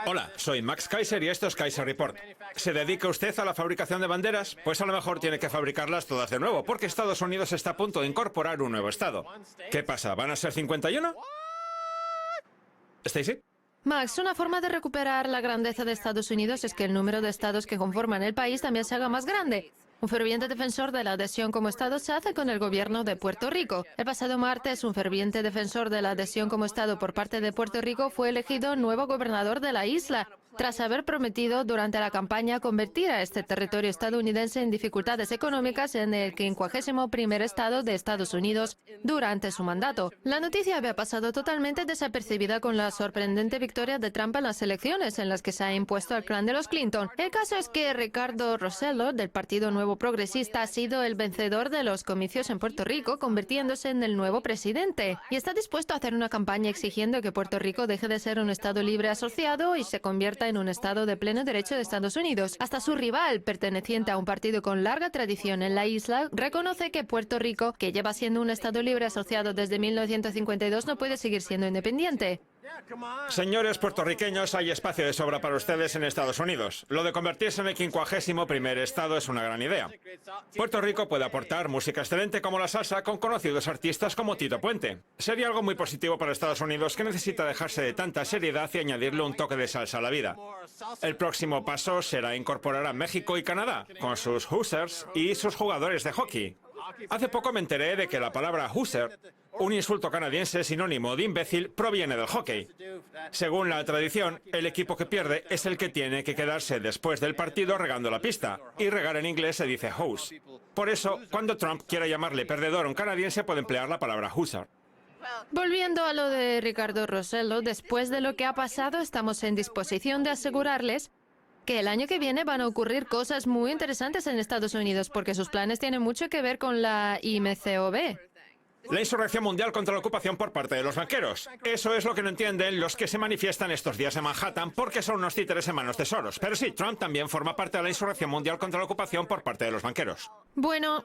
Hola, soy Max Kaiser y esto es Kaiser Report. ¿Se dedica usted a la fabricación de banderas? Pues a lo mejor tiene que fabricarlas todas de nuevo, porque Estados Unidos está a punto de incorporar un nuevo estado. ¿Qué pasa? ¿Van a ser 51? ¿Stacy? Max, una forma de recuperar la grandeza de Estados Unidos es que el número de estados que conforman el país también se haga más grande. Un ferviente defensor de la adhesión como estado se hace con el gobierno de Puerto Rico. El pasado martes, un ferviente defensor de la adhesión como estado por parte de Puerto Rico fue elegido nuevo gobernador de la isla, tras haber prometido durante la campaña convertir a este territorio estadounidense en dificultades económicas en el 51º estado de Estados Unidos durante su mandato. La noticia había pasado totalmente desapercibida con la sorprendente victoria de Trump en las elecciones en las que se ha impuesto al clan de los Clinton. El caso es que Ricardo Rossello, del Partido Nuevo Progresista, ha sido el vencedor de los comicios en Puerto Rico, convirtiéndose en el nuevo presidente. Y está dispuesto a hacer una campaña exigiendo que Puerto Rico deje de ser un estado libre asociado y se convierta en un estado de pleno derecho de Estados Unidos. Hasta su rival, perteneciente a un partido con larga tradición en la isla, reconoce que Puerto Rico, que lleva siendo un estado libre asociado desde 1952, no puede seguir siendo independiente. Señores puertorriqueños, hay espacio de sobra para ustedes en Estados Unidos. Lo de convertirse en el 51º estado es una gran idea. Puerto Rico puede aportar música excelente como la salsa con conocidos artistas como Tito Puente. Sería algo muy positivo para Estados Unidos, que necesita dejarse de tanta seriedad y añadirle un toque de salsa a la vida. El próximo paso será incorporar a México y Canadá, con sus Hoosiers y sus jugadores de hockey. Hace poco me enteré de que la palabra Hoosier, un insulto canadiense sinónimo de imbécil, proviene del hockey. Según la tradición, el equipo que pierde es el que tiene que quedarse después del partido regando la pista, y regar en inglés se dice hose. Por eso, cuando Trump quiera llamarle perdedor a un canadiense, puede emplear la palabra Hoosier. Volviendo a lo de Ricardo Rossello, después de lo que ha pasado, estamos en disposición de asegurarles que el año que viene van a ocurrir cosas muy interesantes en Estados Unidos, porque sus planes tienen mucho que ver con la IMCOB. La insurrección mundial contra la ocupación por parte de los banqueros. Eso es lo que no entienden los que se manifiestan estos días en Manhattan, porque son unos títeres en manos de Soros. Pero sí, Trump también forma parte de la insurrección mundial contra la ocupación por parte de los banqueros. Bueno,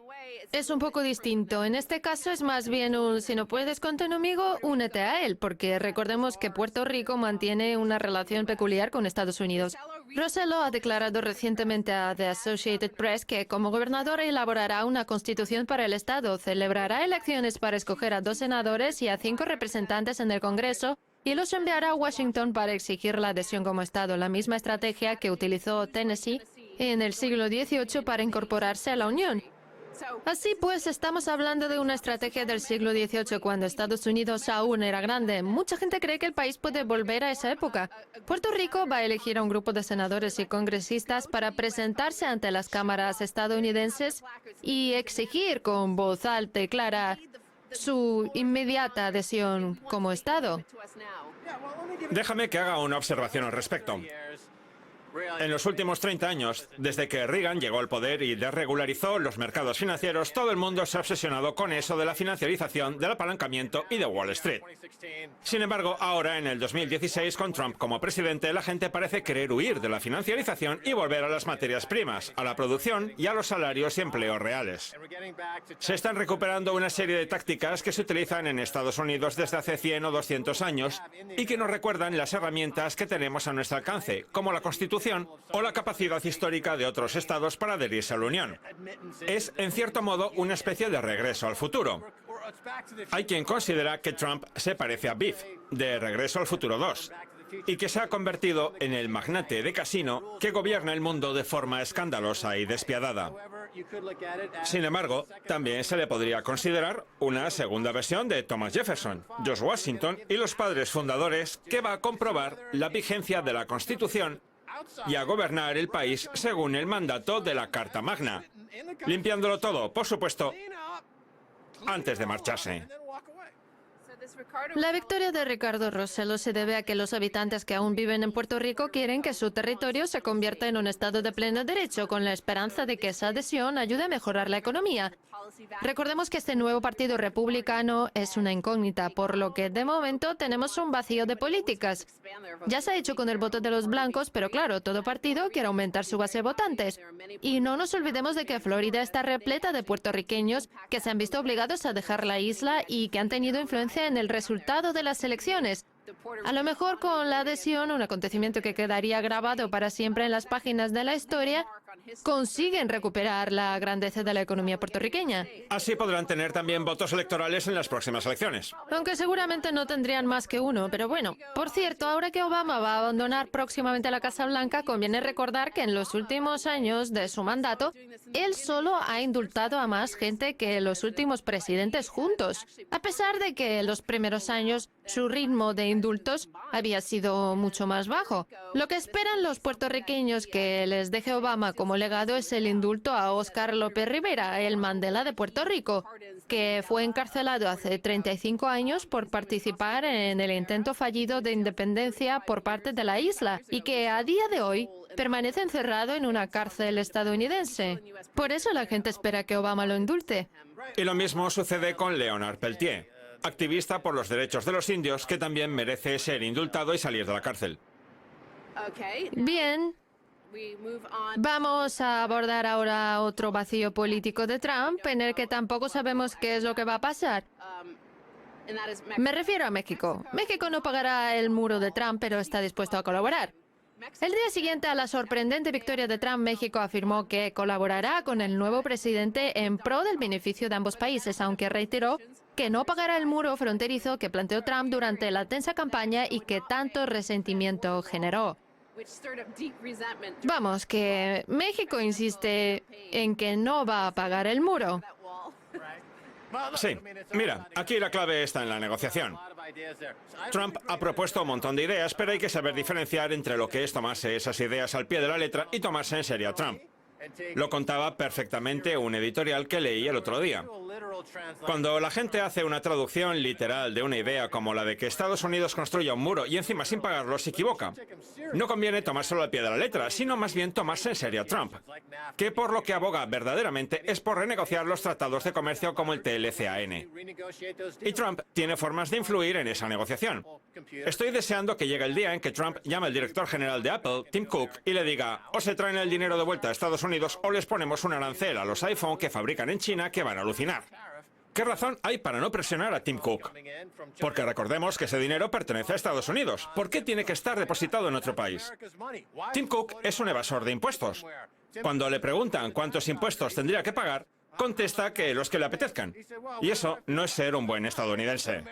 es un poco distinto. En este caso es más bien un si no puedes con tu enemigo, únete a él, porque recordemos que Puerto Rico mantiene una relación peculiar con Estados Unidos. Rossello ha declarado recientemente a The Associated Press que como gobernador elaborará una constitución para el estado, celebrará elecciones para escoger a 2 senadores y a 5 representantes en el Congreso y los enviará a Washington para exigir la adhesión como estado, la misma estrategia que utilizó Tennessee en el siglo XVIII para incorporarse a la Unión. Así pues, estamos hablando de una estrategia del siglo XVIII cuando Estados Unidos aún era grande. Mucha gente cree que el país puede volver a esa época. Puerto Rico va a elegir a un grupo de senadores y congresistas para presentarse ante las cámaras estadounidenses y exigir con voz alta y clara su inmediata adhesión como Estado. Déjame que haga una observación al respecto. En los últimos 30 años, desde que Reagan llegó al poder y desregularizó los mercados financieros, todo el mundo se ha obsesionado con eso de la financiarización, del apalancamiento y de Wall Street. Sin embargo, ahora, en el 2016, con Trump como presidente, la gente parece querer huir de la financiarización y volver a las materias primas, a la producción y a los salarios y empleos reales. Se están recuperando una serie de tácticas que se utilizan en Estados Unidos desde hace 100 o 200 años y que nos recuerdan las herramientas que tenemos a nuestro alcance, como la Constitución o la capacidad histórica de otros estados para adherirse a la Unión. Es, en cierto modo, una especie de regreso al futuro. Hay quien considera que Trump se parece a Biff, de Regreso al Futuro 2, y que se ha convertido en el magnate de casino que gobierna el mundo de forma escandalosa y despiadada. Sin embargo, también se le podría considerar una segunda versión de Thomas Jefferson, George Washington y los padres fundadores, que va a comprobar la vigencia de la Constitución y a gobernar el país según el mandato de la Carta Magna, limpiándolo todo, por supuesto, antes de marcharse. La victoria de Ricardo Rossello se debe a que los habitantes que aún viven en Puerto Rico quieren que su territorio se convierta en un estado de pleno derecho, con la esperanza de que esa adhesión ayude a mejorar la economía. Recordemos que este nuevo partido republicano es una incógnita, por lo que de momento tenemos un vacío de políticas. Ya se ha hecho con el voto de los blancos, pero claro, todo partido quiere aumentar su base de votantes. Y no nos olvidemos de que Florida está repleta de puertorriqueños que se han visto obligados a dejar la isla y que han tenido influencia en el resultado de las elecciones. A lo mejor con la adhesión, un acontecimiento que quedaría grabado para siempre en las páginas de la historia, consiguen recuperar la grandeza de la economía puertorriqueña. Así podrán tener también votos electorales en las próximas elecciones. Aunque seguramente no tendrían más que uno, pero bueno. Por cierto, ahora que Obama va a abandonar próximamente la Casa Blanca, conviene recordar que en los últimos años de su mandato, él solo ha indultado a más gente que los últimos presidentes juntos. A pesar de que en los primeros años su ritmo de indultos había sido mucho más bajo. Lo que esperan los puertorriqueños que les deje Obama como legado es el indulto a Óscar López Rivera, el Mandela de Puerto Rico, que fue encarcelado hace 35 años por participar en el intento fallido de independencia por parte de la isla y que a día de hoy permanece encerrado en una cárcel estadounidense. Por eso la gente espera que Obama lo indulte. Y lo mismo sucede con Leonard Peltier, activista por los derechos de los indios, que también merece ser indultado y salir de la cárcel. Bien. Vamos a abordar ahora otro vacío político de Trump, en el que tampoco sabemos qué es lo que va a pasar. Me refiero a México. México no pagará el muro de Trump, pero está dispuesto a colaborar. El día siguiente a la sorprendente victoria de Trump, México afirmó que colaborará con el nuevo presidente en pro del beneficio de ambos países, aunque reiteró que no pagará el muro fronterizo que planteó Trump durante la tensa campaña y que tanto resentimiento generó. Vamos, que México insiste en que no va a pagar el muro. Sí, mira, aquí la clave está en la negociación. Trump ha propuesto un montón de ideas, pero hay que saber diferenciar entre lo que es tomarse esas ideas al pie de la letra y tomarse en serio a Trump. Lo contaba perfectamente un editorial que leí el otro día. Cuando la gente hace una traducción literal de una idea como la de que Estados Unidos construya un muro y encima sin pagarlo, se equivoca. No conviene tomárselo al pie de la letra, sino más bien tomarse en serio a Trump, que por lo que aboga verdaderamente es por renegociar los tratados de comercio como el TLCAN. Y Trump tiene formas de influir en esa negociación. Estoy deseando que llegue el día en que Trump llame al director general de Apple, Tim Cook, y le diga: o se traen el dinero de vuelta a Estados Unidos o les ponemos un arancel a los iPhone que fabrican en China que van a alucinar. ¿Qué razón hay para no presionar a Tim Cook? Porque recordemos que ese dinero pertenece a Estados Unidos. ¿Por qué tiene que estar depositado en otro país? Tim Cook es un evasor de impuestos. Cuando le preguntan cuántos impuestos tendría que pagar, contesta que los que le apetezcan. Y eso no es ser un buen estadounidense.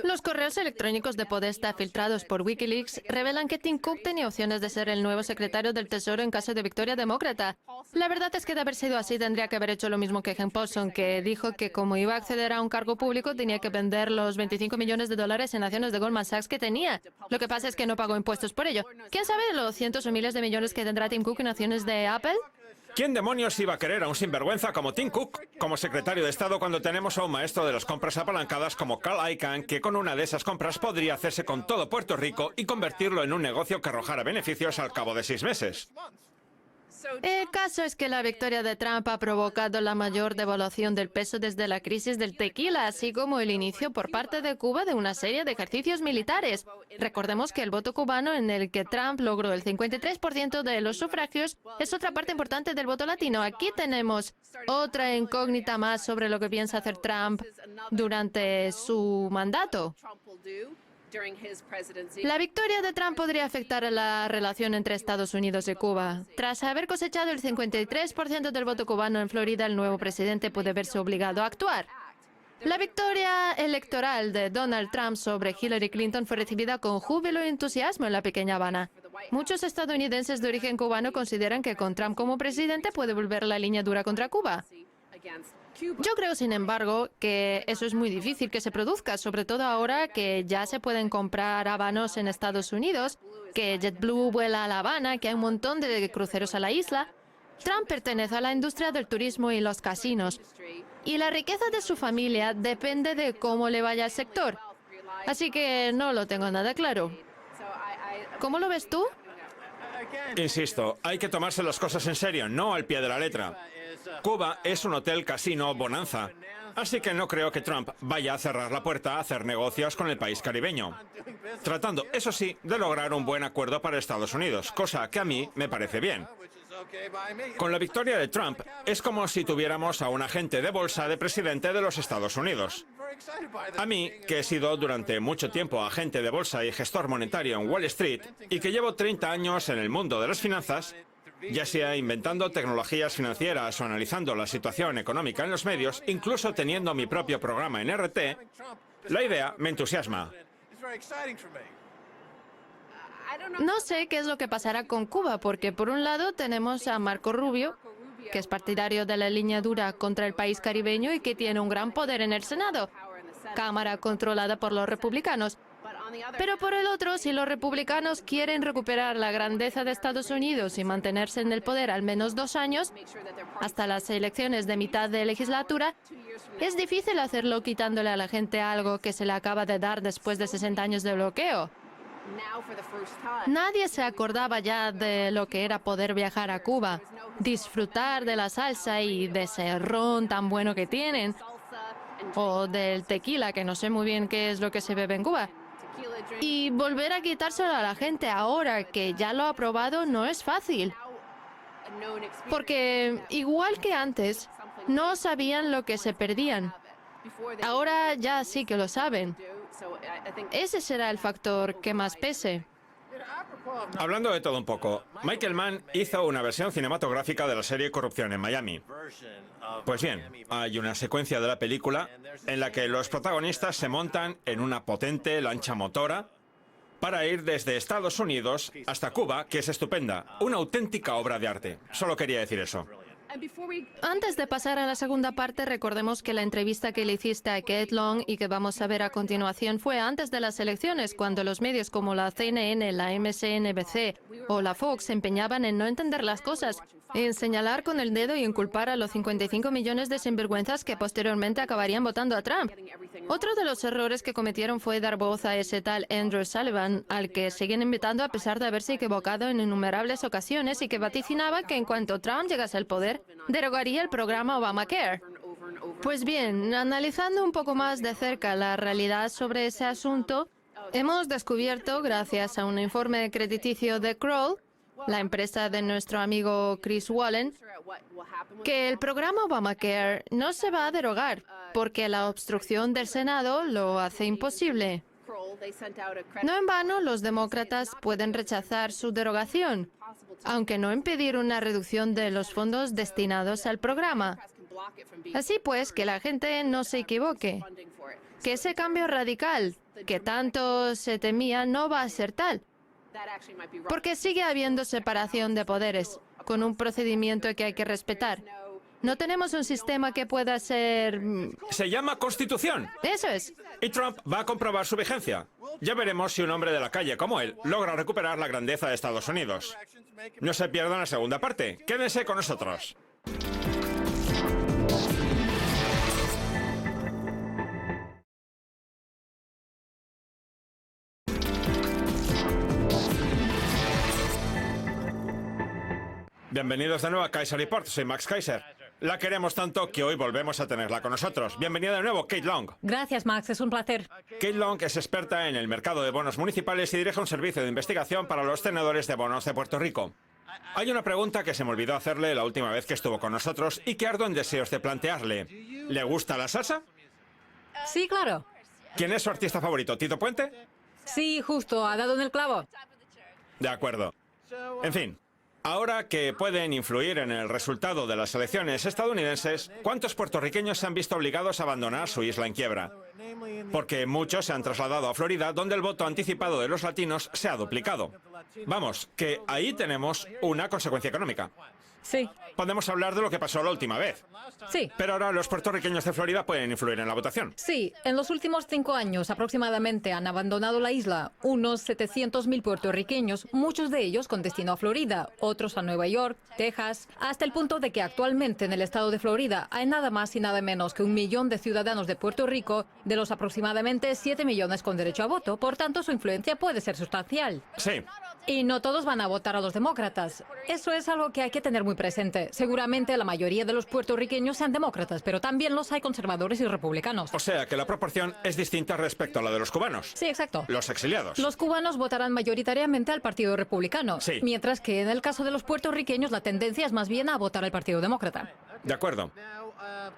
Los correos electrónicos de Podesta filtrados por Wikileaks revelan que Tim Cook tenía opciones de ser el nuevo secretario del Tesoro en caso de victoria demócrata. La verdad es que de haber sido así tendría que haber hecho lo mismo que Ken Paulson, que dijo que como iba a acceder a un cargo público tenía que vender los 25 millones de dólares en acciones de Goldman Sachs que tenía. Lo que pasa es que no pagó impuestos por ello. ¿Quién sabe los cientos o miles de millones que tendrá Tim Cook en acciones de Apple? ¿Quién demonios iba a querer a un sinvergüenza como Tim Cook como secretario de Estado cuando tenemos a un maestro de las compras apalancadas como Carl Icahn, que con una de esas compras podría hacerse con todo Puerto Rico y convertirlo en un negocio que arrojara beneficios al cabo de 6 meses? El caso es que la victoria de Trump ha provocado la mayor devaluación del peso desde la crisis del tequila, así como el inicio por parte de Cuba de una serie de ejercicios militares. Recordemos que el voto cubano, en el que Trump logró el 53% de los sufragios, es otra parte importante del voto latino. Aquí tenemos otra incógnita más sobre lo que piensa hacer Trump durante su mandato. La victoria de Trump podría afectar a la relación entre Estados Unidos y Cuba. Tras haber cosechado el 53% del voto cubano en Florida, el nuevo presidente puede verse obligado a actuar. La victoria electoral de Donald Trump sobre Hillary Clinton fue recibida con júbilo y entusiasmo en la pequeña Habana. Muchos estadounidenses de origen cubano consideran que con Trump como presidente puede volver la línea dura contra Cuba. Yo creo, sin embargo, que eso es muy difícil que se produzca, sobre todo ahora que ya se pueden comprar habanos en Estados Unidos, que JetBlue vuela a La Habana, que hay un montón de cruceros a la isla. Trump pertenece a la industria del turismo y los casinos. y la riqueza de su familia depende de cómo le vaya al sector. Así que no lo tengo nada claro. ¿Cómo lo ves tú? Insisto, hay que tomarse las cosas en serio, no al pie de la letra. Cuba es un hotel casino bonanza, así que no creo que Trump vaya a cerrar la puerta a hacer negocios con el país caribeño. Tratando, eso sí, de lograr un buen acuerdo para Estados Unidos, cosa que a mí me parece bien. Con la victoria de Trump, es como si tuviéramos a un agente de bolsa de presidente de los Estados Unidos. A mí, que he sido durante mucho tiempo agente de bolsa y gestor monetario en Wall Street, y que llevo 30 años en el mundo de las finanzas, ya sea inventando tecnologías financieras o analizando la situación económica en los medios, incluso teniendo mi propio programa en RT, la idea me entusiasma. No sé qué es lo que pasará con Cuba, porque por un lado tenemos a Marco Rubio, que es partidario de la línea dura contra el país caribeño y que tiene un gran poder en el Senado, Cámara controlada por los republicanos. Pero por el otro, si los republicanos quieren recuperar la grandeza de Estados Unidos y mantenerse en el poder al menos 2 años, hasta las elecciones de mitad de legislatura, es difícil hacerlo quitándole a la gente algo que se le acaba de dar después de 60 años de bloqueo. Nadie se acordaba ya de lo que era poder viajar a Cuba, disfrutar de la salsa y de ese ron tan bueno que tienen, o del tequila, que no sé muy bien qué es lo que se bebe en Cuba. Y volver a quitárselo a la gente ahora que ya lo ha probado no es fácil. Porque, igual que antes, no sabían lo que se perdían. Ahora ya sí que lo saben. Ese será el factor que más pese. Hablando de todo un poco, Michael Mann hizo una versión cinematográfica de la serie Corrupción en Miami. Pues bien, hay una secuencia de la película en la que los protagonistas se montan en una potente lancha motora para ir desde Estados Unidos hasta Cuba, que es estupenda, una auténtica obra de arte. Solo quería decir eso. Antes de pasar a la segunda parte, recordemos que la entrevista que le hiciste a Kate Long y que vamos a ver a continuación fue antes de las elecciones, cuando los medios como la CNN, la MSNBC o la Fox se empeñaban en no entender las cosas, en señalar con el dedo y inculpar a los 55 millones de sinvergüenzas que posteriormente acabarían votando a Trump. Otro de los errores que cometieron fue dar voz a ese tal Andrew Sullivan, al que siguen invitando a pesar de haberse equivocado en innumerables ocasiones y que vaticinaba que en cuanto Trump llegase al poder, derogaría el programa Obamacare. Pues bien, analizando un poco más de cerca la realidad sobre ese asunto, hemos descubierto, gracias a un informe crediticio de Kroll, la empresa de nuestro amigo Chris Wallen, que el programa Obamacare no se va a derogar, porque la obstrucción del Senado lo hace imposible. No en vano, los demócratas pueden rechazar su derogación, aunque no impedir una reducción de los fondos destinados al programa. Así pues, que la gente no se equivoque, que ese cambio radical que tanto se temía no va a ser tal, porque sigue habiendo separación de poderes, con un procedimiento que hay que respetar. No tenemos un sistema que pueda ser... Se llama Constitución. Eso es. Y Trump va a comprobar su vigencia. Ya veremos si un hombre de la calle como él logra recuperar la grandeza de Estados Unidos. No se pierdan la segunda parte. Quédense con nosotros. Bienvenidos de nuevo a Kaiser Report. Soy Max Kaiser. La queremos tanto que hoy volvemos a tenerla con nosotros. Bienvenida de nuevo, Kate Long. Gracias, Max. Es un placer. Kate Long es experta en el mercado de bonos municipales y dirige un servicio de investigación para los tenedores de bonos de Puerto Rico. Hay una pregunta que se me olvidó hacerle la última vez que estuvo con nosotros y que ardo en deseos de plantearle. ¿Le gusta la salsa? Sí, claro. ¿Quién es su artista favorito? ¿Tito Puente? Sí, justo. Ha dado en el clavo. De acuerdo. En fin. Ahora que pueden influir en el resultado de las elecciones estadounidenses, ¿cuántos puertorriqueños se han visto obligados a abandonar su isla en quiebra? Porque muchos se han trasladado a Florida, donde el voto anticipado de los latinos se ha duplicado. Vamos, que ahí tenemos una consecuencia económica. Sí, Podemos hablar de lo que pasó la última vez, sí. pero ahora los puertorriqueños de Florida pueden influir en la votación. Sí, en los últimos 5 años aproximadamente han abandonado la isla unos 700.000 puertorriqueños, muchos de ellos con destino a Florida, otros a Nueva York, Texas, hasta el punto de que actualmente en el estado de Florida hay nada más y nada menos que 1 millón de ciudadanos de Puerto Rico, de los aproximadamente 7 millones con derecho a voto. Por tanto, su influencia puede ser sustancial. Sí, Y no todos van a votar a los demócratas. Eso es algo que hay que tener muy presente. Seguramente la mayoría de los puertorriqueños sean demócratas, pero también los hay conservadores y republicanos. o sea que la proporción es distinta respecto a la de los cubanos, Sí, exacto. los exiliados. Los cubanos votarán mayoritariamente al Partido Republicano, Sí. mientras que en el caso de los puertorriqueños la tendencia es más bien a votar al Partido Demócrata. De acuerdo.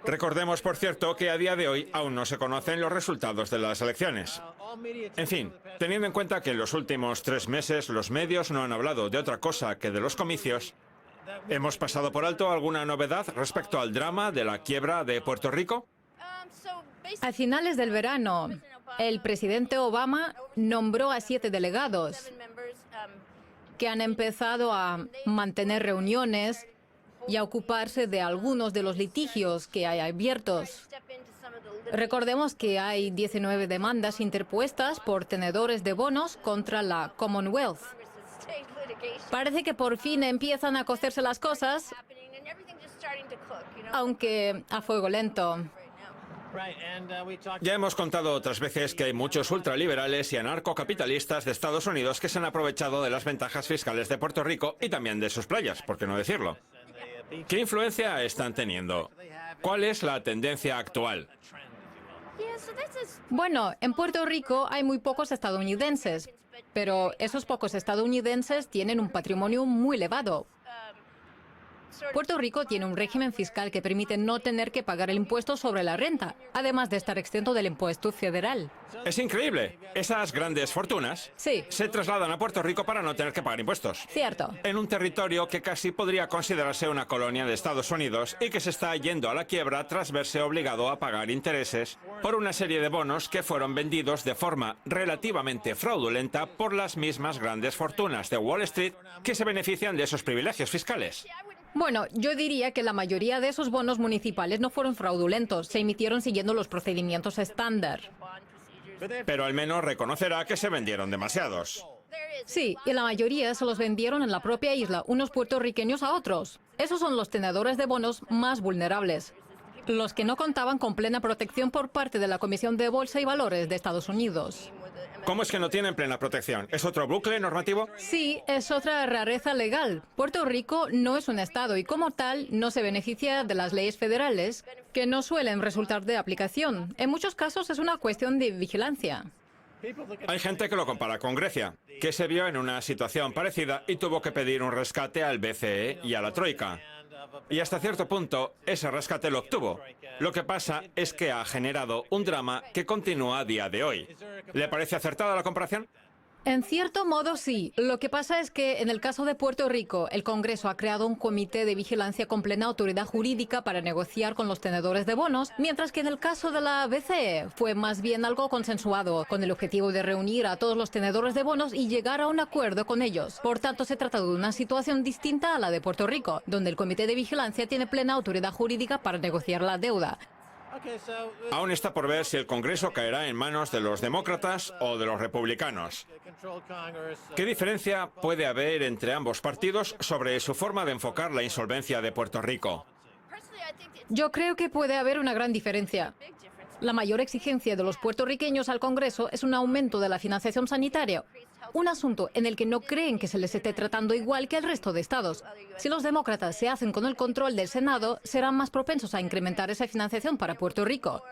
Recordemos, por cierto, que a día de hoy aún no se conocen los resultados de las elecciones. En fin, teniendo en cuenta que en los últimos 3 meses los medios no han hablado de otra cosa que de los comicios, ¿hemos pasado por alto alguna novedad respecto al drama de la quiebra de Puerto Rico? A finales del verano, el presidente Obama nombró a 7 delegados que han empezado a mantener reuniones y a ocuparse de algunos de los litigios que hay abiertos. Recordemos que hay 19 demandas interpuestas por tenedores de bonos contra la Commonwealth. Parece que por fin empiezan a cocerse las cosas, aunque a fuego lento. Ya hemos contado otras veces que hay muchos ultraliberales y anarcocapitalistas de Estados Unidos que se han aprovechado de las ventajas fiscales de Puerto Rico y también de sus playas, ¿por qué no decirlo? ¿Qué influencia están teniendo? ¿Cuál es la tendencia actual? Bueno, en Puerto Rico hay muy pocos estadounidenses, pero esos pocos estadounidenses tienen un patrimonio muy elevado. Puerto Rico tiene un régimen fiscal que permite no tener que pagar el impuesto sobre la renta, además de estar exento del impuesto federal. Es increíble. Esas grandes fortunas Sí. se trasladan a Puerto Rico para no tener que pagar impuestos. Cierto. En un territorio que casi podría considerarse una colonia de Estados Unidos y que se está yendo a la quiebra tras verse obligado a pagar intereses por una serie de bonos que fueron vendidos de forma relativamente fraudulenta por las mismas grandes fortunas de Wall Street que se benefician de esos privilegios fiscales. Bueno, yo diría que la mayoría de esos bonos municipales no fueron fraudulentos, se emitieron siguiendo los procedimientos estándar. Pero al menos reconocerá que se vendieron demasiados. Sí, y la mayoría se los vendieron en la propia isla, unos puertorriqueños a otros. Esos son los tenedores de bonos más vulnerables, los que no contaban con plena protección por parte de la Comisión de Bolsa y Valores de Estados Unidos. ¿Cómo es que no tienen plena protección? ¿Es otro bucle normativo? Sí, es otra rareza legal. Puerto Rico no es un estado y como tal no se beneficia de las leyes federales, que no suelen resultar de aplicación. En muchos casos es una cuestión de vigilancia. Hay gente que lo compara con Grecia, que se vio en una situación parecida y tuvo que pedir un rescate al BCE y a la Troika. Y hasta cierto punto, ese rescate lo obtuvo. Lo que pasa es que ha generado un drama que continúa a día de hoy. ¿Le parece acertada la comparación? En cierto modo, sí. Lo que pasa es que en el caso de Puerto Rico, el Congreso ha creado un comité de vigilancia con plena autoridad jurídica para negociar con los tenedores de bonos, mientras que en el caso de la BCE fue más bien algo consensuado, con el objetivo de reunir a todos los tenedores de bonos y llegar a un acuerdo con ellos. Por tanto, se trata de una situación distinta a la de Puerto Rico, donde el comité de vigilancia tiene plena autoridad jurídica para negociar la deuda. Aún está por ver si el Congreso caerá en manos de los demócratas o de los republicanos. ¿Qué diferencia puede haber entre ambos partidos sobre su forma de enfocar la insolvencia de Puerto Rico? Yo creo que puede haber una gran diferencia. La mayor exigencia de los puertorriqueños al Congreso es un aumento de la financiación sanitaria, un asunto en el que no creen que se les esté tratando igual que al resto de estados. Si los demócratas se hacen con el control del Senado, serán más propensos a incrementar esa financiación para Puerto Rico.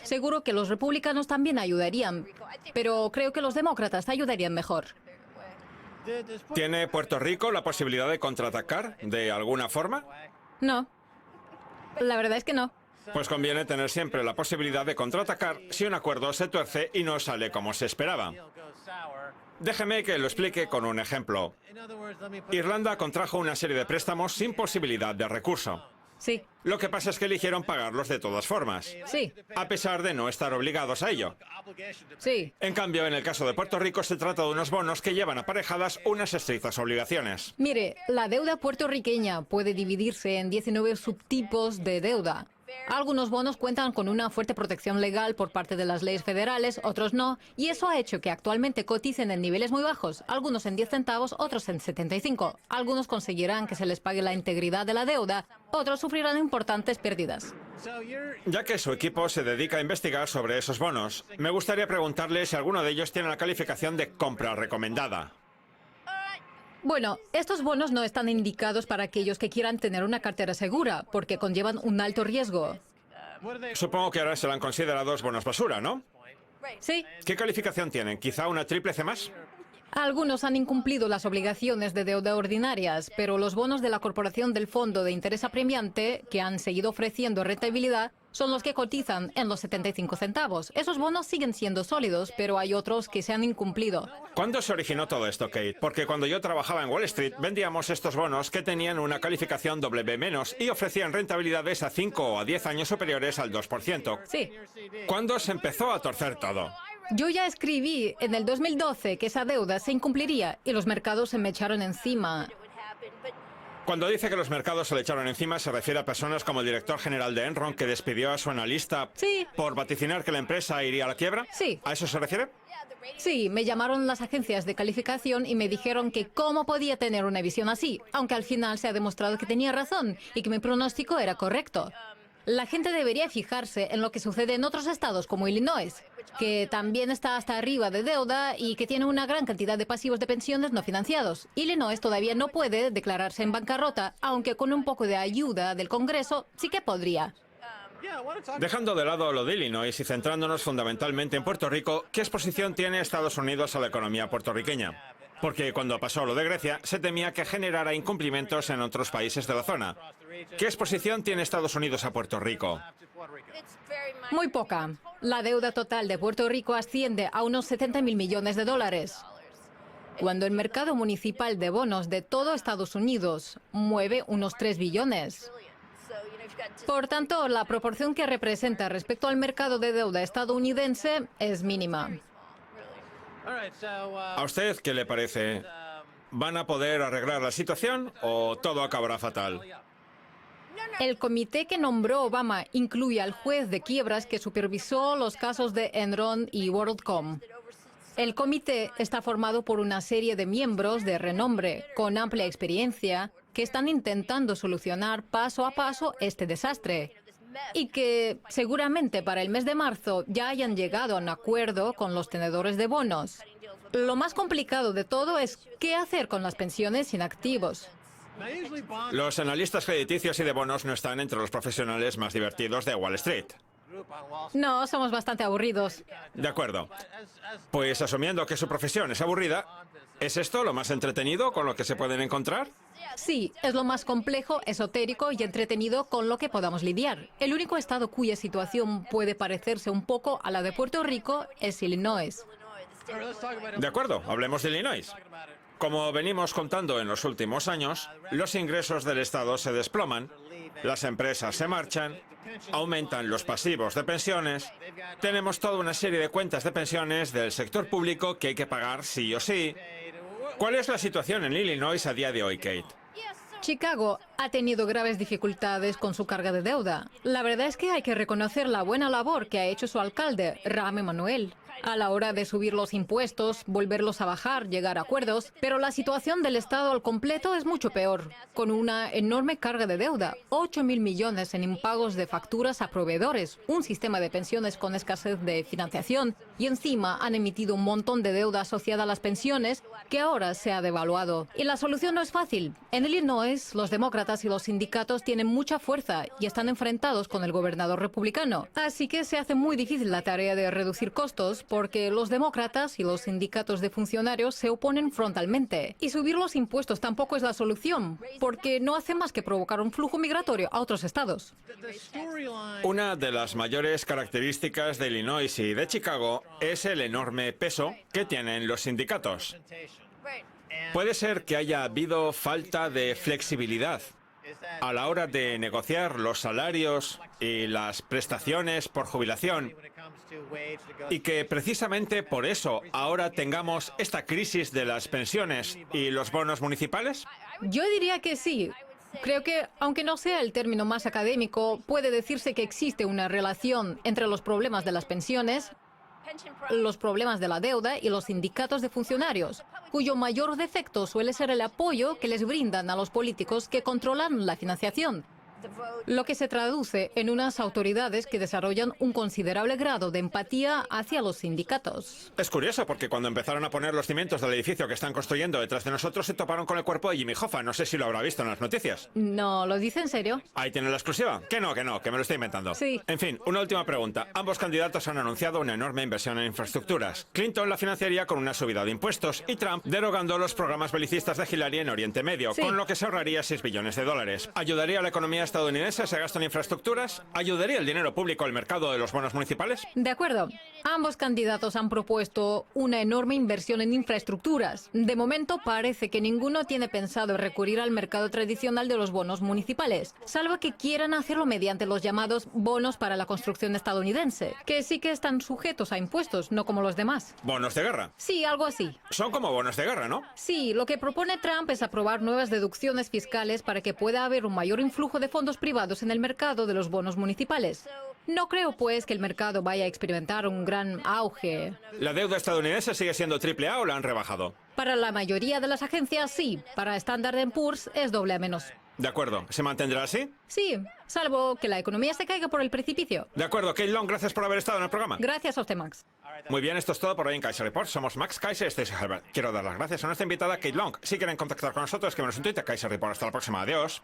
Seguro que los republicanos también ayudarían, pero creo que los demócratas ayudarían mejor. ¿Tiene Puerto Rico la posibilidad de contraatacar de alguna forma? No. La verdad es que no. Pues conviene tener siempre la posibilidad de contraatacar si un acuerdo se tuerce y no sale como se esperaba. Déjeme que lo explique con un ejemplo. Irlanda contrajo una serie de préstamos sin posibilidad de recurso. Sí, Lo que pasa es que eligieron pagarlos de todas formas, sí, a pesar de no estar obligados a ello. sí. En cambio, en el caso de Puerto Rico se trata de unos bonos que llevan aparejadas unas estrictas obligaciones. Mire, la deuda puertorriqueña puede dividirse en 19 subtipos de deuda. Algunos bonos cuentan con una fuerte protección legal por parte de las leyes federales, otros no, y eso ha hecho que actualmente coticen en niveles muy bajos, algunos en 10 centavos, otros en 75. Algunos conseguirán que se les pague la integridad de la deuda, otros sufrirán importantes pérdidas. Ya que su equipo se dedica a investigar sobre esos bonos, me gustaría preguntarle si alguno de ellos tiene la calificación de compra recomendada. Bueno, estos bonos no están indicados para aquellos que quieran tener una cartera segura, porque conllevan un alto riesgo. Supongo que ahora serán considerados bonos basura, ¿no? Sí, ¿Qué calificación tienen? ¿Quizá una triple C más? algunos han incumplido las obligaciones de deuda ordinarias, pero los bonos de la Corporación del Fondo de Interés Apremiante, que han seguido ofreciendo rentabilidad, son los que cotizan en los 75 centavos. Esos bonos siguen siendo sólidos, pero hay otros que se han incumplido. ¿Cuándo se originó todo esto, Kate? Porque cuando yo trabajaba en Wall Street, vendíamos estos bonos que tenían una calificación W- y ofrecían rentabilidades a 5 o a 10 años superiores al 2%. Sí. ¿Cuándo se empezó a torcer todo? Yo ya escribí en el 2012 que esa deuda se incumpliría y los mercados se me echaron encima. Cuando dice que los mercados se le echaron encima, se refiere a personas como el director general de Enron, que despidió a su analista Sí. por vaticinar que la empresa iría a la quiebra. Sí. ¿A eso se refiere? Sí, me llamaron las agencias de calificación y me dijeron que cómo podía tener una visión así, aunque al final se ha demostrado que tenía razón y que mi pronóstico era correcto. La gente debería fijarse en lo que sucede en otros estados como Illinois, que también está hasta arriba de deuda y que tiene una gran cantidad de pasivos de pensiones no financiados. Illinois todavía no puede declararse en bancarrota, aunque con un poco de ayuda del Congreso sí que podría. Dejando de lado lo de Illinois y centrándonos fundamentalmente en Puerto Rico, ¿qué exposición tiene Estados Unidos a la economía puertorriqueña? Porque cuando pasó lo de Grecia, se temía que generara incumplimientos en otros países de la zona. ¿Qué exposición tiene Estados Unidos a Puerto Rico? Muy poca. La deuda total de Puerto Rico asciende a unos 70.000 millones de dólares. Cuando el mercado municipal de bonos de todo Estados Unidos mueve unos 3 billones. Por tanto, la proporción que representa respecto al mercado de deuda estadounidense es mínima. ¿A usted qué le parece? ¿Van a poder arreglar la situación o todo acabará fatal? El comité que nombró Obama incluye al juez de quiebras que supervisó los casos de Enron y WorldCom. El comité está formado por una serie de miembros de renombre con amplia experiencia que están intentando solucionar paso a paso este desastre y que seguramente para el mes de marzo ya hayan llegado a un acuerdo con los tenedores de bonos. Lo más complicado de todo es qué hacer con las pensiones inactivos. Los analistas crediticios y de bonos no están entre los profesionales más divertidos de Wall Street. No, somos bastante aburridos. De acuerdo. Pues asumiendo que su profesión es aburrida, ¿es esto lo más entretenido con lo que se pueden encontrar? Sí, es lo más complejo, esotérico y entretenido con lo que podamos lidiar. El único estado cuya situación puede parecerse un poco a la de Puerto Rico es Illinois. De acuerdo, hablemos de Illinois. Como venimos contando en los últimos años, los ingresos del Estado se desploman, las empresas se marchan, aumentan los pasivos de pensiones, tenemos toda una serie de cuentas de pensiones del sector público que hay que pagar sí o sí. ¿Cuál es la situación en Illinois a día de hoy, Kate? Chicago ha tenido graves dificultades con su carga de deuda. La verdad es que hay que reconocer la buena labor que ha hecho su alcalde, Rahm Emanuel, a la hora de subir los impuestos, volverlos a bajar, llegar a acuerdos. Pero la situación del Estado al completo es mucho peor, con una enorme carga de deuda, 8.000 millones en impagos de facturas a proveedores, un sistema de pensiones con escasez de financiación y encima han emitido un montón de deuda asociada a las pensiones que ahora se ha devaluado. Y la solución no es fácil. En Illinois, los demócratas y los sindicatos tienen mucha fuerza y están enfrentados con el gobernador republicano. Así que se hace muy difícil la tarea de reducir costos porque los demócratas y los sindicatos de funcionarios se oponen frontalmente. Y subir los impuestos tampoco es la solución, porque no hace más que provocar un flujo migratorio a otros estados. Una de las mayores características de Illinois y de Chicago es el enorme peso que tienen los sindicatos. Puede ser que haya habido falta de flexibilidad a la hora de negociar los salarios y las prestaciones por jubilación, y que precisamente por eso ahora tengamos esta crisis de las pensiones y los bonos municipales? Yo diría que sí. Creo que, aunque no sea el término más académico, puede decirse que existe una relación entre los problemas de las pensiones, los problemas de la deuda y los sindicatos de funcionarios, cuyo mayor defecto suele ser el apoyo que les brindan a los políticos que controlan la financiación, lo que se traduce en unas autoridades que desarrollan un considerable grado de empatía hacia los sindicatos. Es curioso porque cuando empezaron a poner los cimientos del edificio que están construyendo detrás de nosotros se toparon con el cuerpo de Jimmy Hoffa. No sé si lo habrá visto en las noticias. No, ¿lo dice en serio? Ahí tiene la exclusiva. Que no, que me lo estoy inventando. Sí. En fin, una última pregunta. Ambos candidatos han anunciado una enorme inversión en infraestructuras. Clinton la financiaría con una subida de impuestos y Trump derogando los programas belicistas de Hillary en Oriente Medio, Sí. con lo que se ahorraría $6 billones. ¿Ayudaría a la economía estadounidense ese gasto en infraestructuras? ¿Ayudaría el dinero público al mercado de los bonos municipales? De acuerdo. Ambos candidatos han propuesto una enorme inversión en infraestructuras. De momento parece que ninguno tiene pensado recurrir al mercado tradicional de los bonos municipales, salvo que quieran hacerlo mediante los llamados bonos para la construcción estadounidense, que sí que están sujetos a impuestos, no como los demás. ¿Bonos de guerra? Sí, algo así. Son como bonos de guerra, ¿no? Sí, lo que propone Trump es aprobar nuevas deducciones fiscales para que pueda haber un mayor influjo de fondos privados en el mercado de los bonos municipales. No creo, pues, que el mercado vaya a experimentar un gran auge. ¿La deuda estadounidense sigue siendo AAA o la han rebajado? Para la mayoría de las agencias, sí. Para Standard & Poor's es doble a menos. De acuerdo. ¿Se mantendrá así? Sí, salvo que la economía se caiga por el precipicio. De acuerdo. Kate Long, gracias por haber estado en el programa. Gracias a usted, Max. Muy bien, esto es todo por hoy en Kaiser Report. Somos Max Kaiser y Stacey Herbert. Quiero dar las gracias a nuestra invitada Kate Long. Si quieren contactar con nosotros, escríbanos en Twitter, Kaiser Report. Hasta la próxima. Adiós.